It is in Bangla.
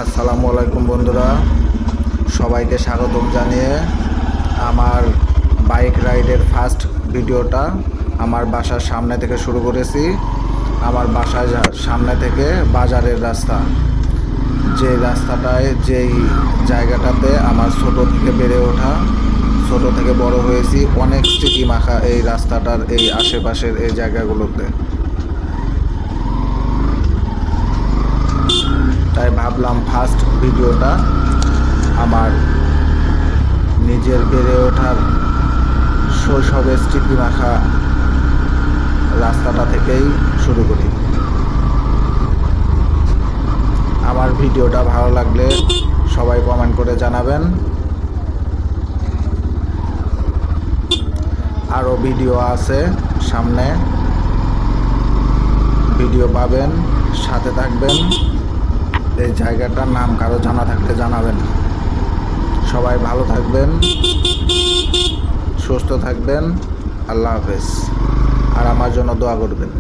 আসসালামু আলাইকুম বন্ধুরা, সবাইকে স্বাগতম জানিয়ে আমার বাইক রাইডের ফার্স্ট ভিডিওটা আমার বাসার সামনে থেকে শুরু করেছি। আমার বাসার সামনে থেকে বাজারের রাস্তা, যে রাস্তাটায় যেই জায়গাটাতে আমার ছোট থেকে বেড়ে ওঠা, ছোট থেকে বড় হয়েছি, অনেক স্মৃতি মাখা এই রাস্তাটার এই আশেপাশের এই জায়গাগুলোতে। তাই ভাবলাম ফার্স্ট ভিডিওটা আমার নিজের বেড়ে ওঠার শৈশবের স্মৃতি মাখা রাস্তাটা থেকেই শুরু করি। আমার ভিডিওটা ভালো লাগলে সবাই কমেন্ট করে জানাবেন। আরও ভিডিও আছে সামনে, ভিডিও পাবেন, সাথে থাকবেন। এই জায়গাটার নাম কারো জানা থাকলে জানাবেন। সবাই ভালো থাকবেন, সুস্থ থাকবেন। আল্লাহ হাফেজ। আর আমার জন্য দোয়া করবেন।